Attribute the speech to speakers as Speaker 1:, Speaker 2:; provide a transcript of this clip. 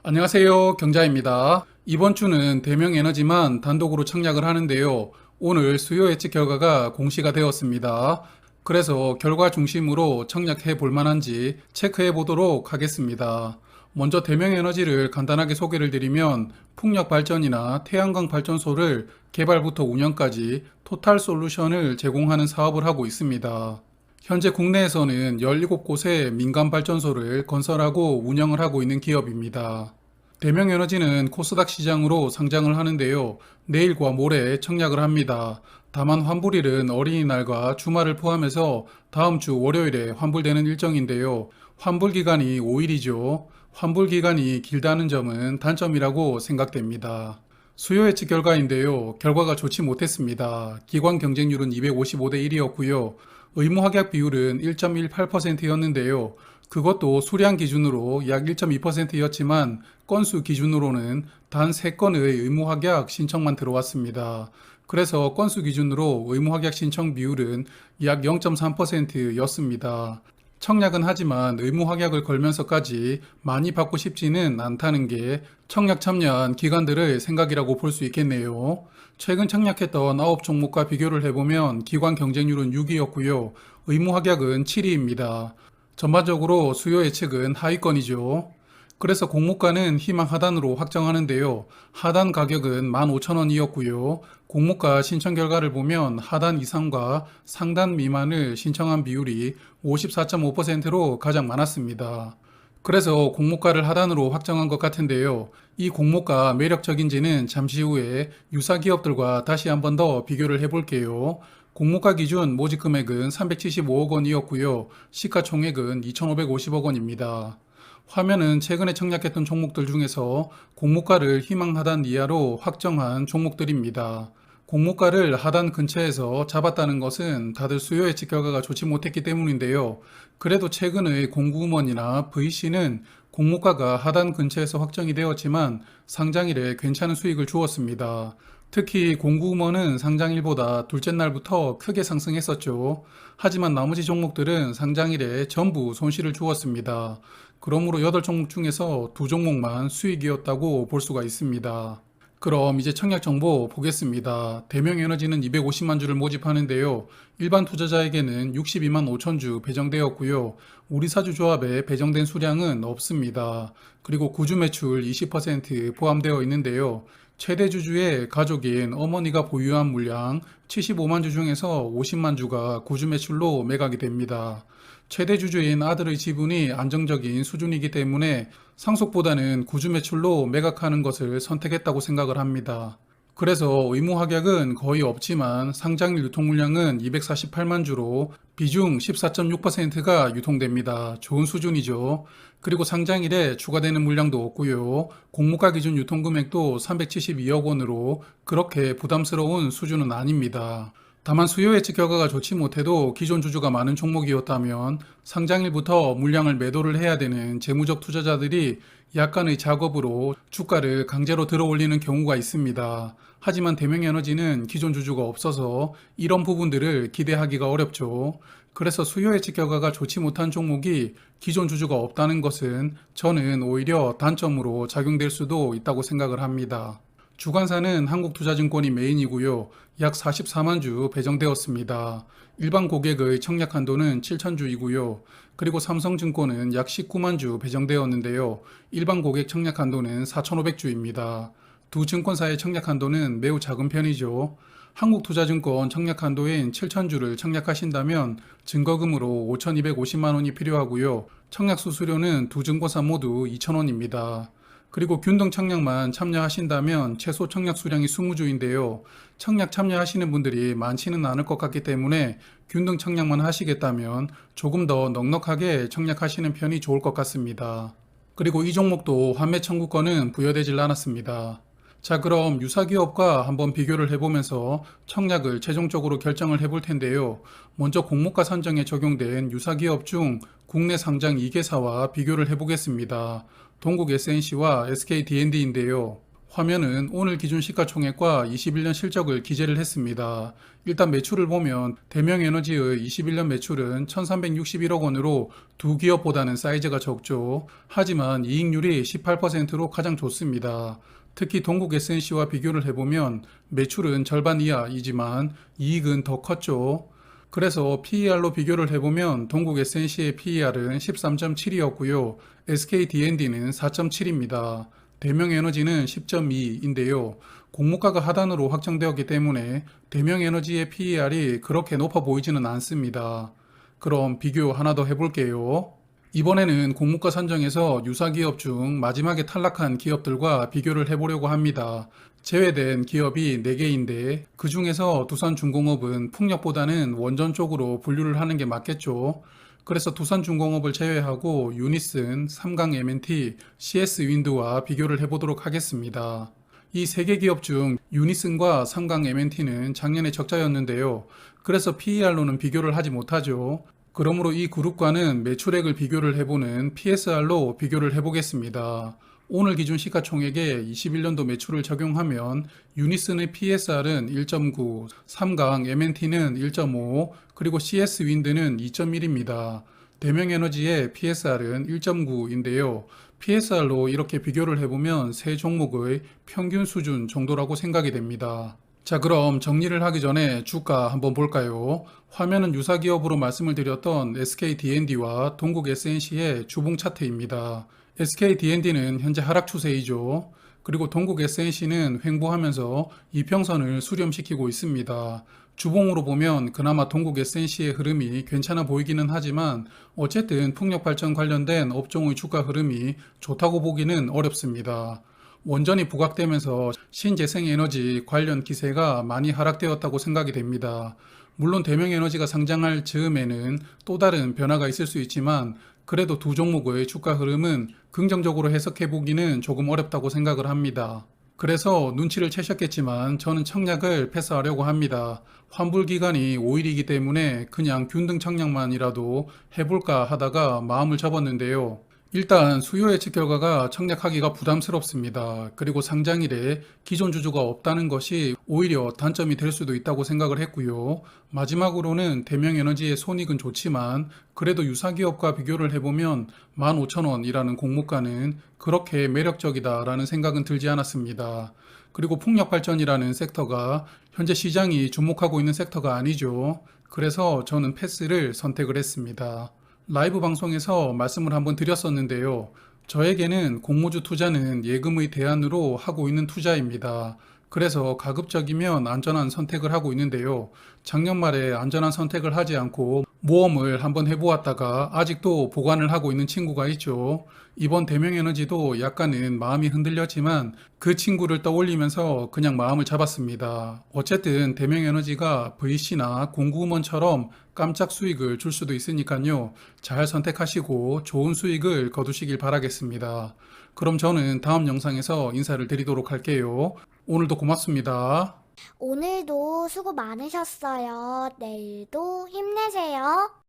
Speaker 1: 안녕하세요. 경자입니다. 이번 주는 대명에너지만 단독으로 청약을 하는데요. 오늘 수요 예측 결과가 공시가 되었습니다. 그래서 결과 중심으로 청약해 볼 만한지 체크해 보도록 하겠습니다. 먼저 대명에너지를 간단하게 소개를 드리면 풍력 발전이나 태양광 발전소를 개발부터 운영까지 토탈 솔루션을 제공하는 사업을 하고 있습니다. 현재 국내에서는 17곳의 민간 발전소를 건설하고 운영을 하고 있는 기업입니다. 대명에너지는 코스닥 시장으로 상장을 하는데요. 내일과 모레 청약을 합니다. 다만 환불일은 어린이날과 주말을 포함해서 다음 주 월요일에 환불되는 일정인데요. 환불 기간이 5일이죠. 환불 기간이 길다는 점은 단점이라고 생각됩니다. 수요 예측 결과인데요. 결과가 좋지 못했습니다. 기관 경쟁률은 255대 1이었고요. 의무 확약 비율은 1.18%였는데요. 그것도 수량 기준으로 약 1.2%였지만 건수 기준으로는 단 3건의 의무 확약 신청만 들어왔습니다. 그래서 건수 기준으로 의무 확약 신청 비율은 약 0.3%였습니다. 청약은 하지만 의무 확약을 걸면서까지 많이 받고 싶지는 않다는 게 청약 참여한 기관들의 생각이라고 볼 수 있겠네요. 최근 청약했던 9종목과 비교를 해보면 기관 경쟁률은 6위였고요. 의무 확약은 7위입니다. 전반적으로 수요 예측은 하위권이죠. 그래서 공모가는 희망 하단으로 확정하는데요. 하단 가격은 15,000원이었고요. 공모가 신청 결과를 보면 하단 이상과 상단 미만을 신청한 비율이 54.5%로 가장 많았습니다. 그래서 공모가를 하단으로 확정한 것 같은데요. 이 공모가 매력적인지는 잠시 후에 유사 기업들과 다시 한번 더 비교를 해볼게요. 공모가 기준 모집 금액은 375억 원이었고요. 시가총액은 2,550억 원입니다. 화면은 최근에 청약했던 종목들 중에서 공모가를 희망 하단 이하로 확정한 종목들입니다. 공모가를 하단 근처에서 잡았다는 것은 다들 수요 예측 결과가 좋지 못했기 때문인데요. 그래도 최근의 공구음원이나 VC는 공모가가 하단 근처에서 확정이 되었지만 상장일에 괜찮은 수익을 주었습니다. 특히 공구음원은 상장일보다 둘째 날부터 크게 상승했었죠. 하지만 나머지 종목들은 상장일에 전부 손실을 주었습니다. 그러므로 8종목 중에서 2종목만 수익이었다고 볼 수가 있습니다. 그럼 이제 청약 정보 보겠습니다. 대명에너지는 250만 주를 모집하는데요. 일반 투자자에게는 62만 5천 주 배정되었고요. 우리사주 조합에 배정된 수량은 없습니다. 그리고 구주 매출 20% 포함되어 있는데요. 최대 주주의 가족인 어머니가 보유한 물량 75만 주 중에서 50만 주가 구주 매출로 매각이 됩니다. 최대 주주인 아들의 지분이 안정적인 수준이기 때문에 상속보다는 구주 매출로 매각하는 것을 선택했다고 생각을 합니다. 그래서 의무 확약은 거의 없지만 상장일 유통 물량은 248만 주로 비중 14.6%가 유통됩니다. 좋은 수준이죠. 그리고 상장일에 추가되는 물량도 없고요. 공모가 기준 유통 금액도 372억 원으로 그렇게 부담스러운 수준은 아닙니다. 다만 수요 예측 결과가 좋지 못해도 기존 주주가 많은 종목이었다면 상장일부터 물량을 매도를 해야 되는 재무적 투자자들이 약간의 작업으로 주가를 강제로 들어올리는 경우가 있습니다. 하지만 대명에너지는 기존 주주가 없어서 이런 부분들을 기대하기가 어렵죠. 그래서 수요 예측 결과가 좋지 못한 종목이 기존 주주가 없다는 것은 저는 오히려 단점으로 작용될 수도 있다고 생각을 합니다. 주관사는 한국투자증권이 메인이고요. 약 44만 주 배정되었습니다. 일반 고객의 청약 한도는 7천 주이고요. 그리고 삼성증권은 약 19만 주 배정되었는데요. 일반 고객 청약 한도는 4,500주입니다. 두 증권사의 청약 한도는 매우 작은 편이죠. 한국투자증권 청약 한도인 7천 주를 청약하신다면 증거금으로 5,250만 원이 필요하고요. 청약 수수료는 두 증권사 모두 2,000원입니다. 그리고 균등 청약만 참여하신다면 최소 청약 수량이 20주인데요. 청약 참여하시는 분들이 많지는 않을 것 같기 때문에 균등 청약만 하시겠다면 조금 더 넉넉하게 청약하시는 편이 좋을 것 같습니다. 그리고 이 종목도 환매 청구권은 부여되질 않았습니다. 자, 그럼 유사기업과 한번 비교를 해보면서 청약을 최종적으로 결정을 해볼 텐데요. 먼저 공모가 선정에 적용된 유사기업 중 국내 상장 2개사와 비교를 해보겠습니다. 동국 SNC와 SK D&D인데요. 화면은 오늘 기준 시가총액과 21년 실적을 기재를 했습니다. 일단 매출을 보면 대명에너지의 21년 매출은 1361억 원으로 두 기업보다는 사이즈가 적죠. 하지만 이익률이 18%로 가장 좋습니다. 특히 동국 SNC와 비교를 해보면 매출은 절반 이하이지만 이익은 더 컸죠. 그래서 PER로 비교를 해보면 동국 SNC의 PER은 13.7이었고요. SK D&D는 4.7입니다. 대명에너지는 10.2인데요. 공모가가 하단으로 확정되었기 때문에 대명에너지의 PER이 그렇게 높아 보이지는 않습니다. 그럼 비교 하나 더 해볼게요. 이번에는 공모가 산정에서 유사 기업 중 마지막에 탈락한 기업들과 비교를 해보려고 합니다. 제외된 기업이 4개인데 그 중에서 두산중공업은 풍력보다는 원전 쪽으로 분류를 하는 게 맞겠죠. 그래서 두산중공업을 제외하고 유니슨, 삼강 M&T, CS윈드와 비교를 해보도록 하겠습니다. 이 3개 기업 중 유니슨과 삼강 M&T는 작년에 적자였는데요. 그래서 PER로는 비교를 하지 못하죠. 그러므로 이 그룹과는 매출액을 비교를 해보는 PSR로 비교를 해보겠습니다. 오늘 기준 시가총액에 21년도 매출을 적용하면 유니슨의 PSR은 1.9, 삼강 M&T는 1.5, 그리고 CS윈드는 2.1입니다. 대명에너지의 PSR은 1.9인데요. PSR로 이렇게 비교를 해보면 세 종목의 평균 수준 정도라고 생각이 됩니다. 자, 그럼 정리를 하기 전에 주가 한번 볼까요? 화면은 유사 기업으로 말씀을 드렸던 SK D&D와 동국 SNC의 주봉 차트입니다. SK D&D는 현재 하락 추세이죠. 그리고 동국 SNC는 횡보하면서 이평선을 수렴시키고 있습니다. 주봉으로 보면 그나마 동국 SNC의 흐름이 괜찮아 보이기는 하지만 어쨌든 풍력발전 관련된 업종의 주가 흐름이 좋다고 보기는 어렵습니다. 원전이 부각되면서 신재생에너지 관련 기세가 많이 하락되었다고 생각이 됩니다. 물론 대명에너지가 상장할 즈음에는 또 다른 변화가 있을 수 있지만 그래도 두 종목의 주가 흐름은 긍정적으로 해석해 보기는 조금 어렵다고 생각을 합니다. 그래서 눈치를 채셨겠지만 저는 청약을 패스하려고 합니다. 환불 기간이 5일이기 때문에 그냥 균등 청약만이라도 해볼까 하다가 마음을 접었는데요. 일단 수요 예측 결과가 청약하기가 부담스럽습니다. 그리고 상장일에 기존 주주가 없다는 것이 오히려 단점이 될 수도 있다고 생각을 했고요. 마지막으로는 대명에너지의 손익은 좋지만 그래도 유사기업과 비교를 해보면 15,000원이라는 공모가는 그렇게 매력적이다라는 생각은 들지 않았습니다. 그리고 풍력발전이라는 섹터가 현재 시장이 주목하고 있는 섹터가 아니죠. 그래서 저는 패스를 선택을 했습니다. 라이브 방송에서 말씀을 한번 드렸었는데요. 저에게는 공모주 투자는 예금의 대안으로 하고 있는 투자입니다. 그래서 가급적이면 안전한 선택을 하고 있는데요. 작년 말에 안전한 선택을 하지 않고 모험을 한번 해보았다가 아직도 보관을 하고 있는 친구가 있죠. 이번 대명에너지도 약간은 마음이 흔들렸지만 그 친구를 떠올리면서 그냥 마음을 잡았습니다. 어쨌든 대명에너지가 VC나 공구먼처럼 깜짝 수익을 줄 수도 있으니까요. 잘 선택하시고 좋은 수익을 거두시길 바라겠습니다. 그럼 저는 다음 영상에서 인사를 드리도록 할게요. 오늘도 고맙습니다.
Speaker 2: 오늘도 수고 많으셨어요. 내일도 힘내세요.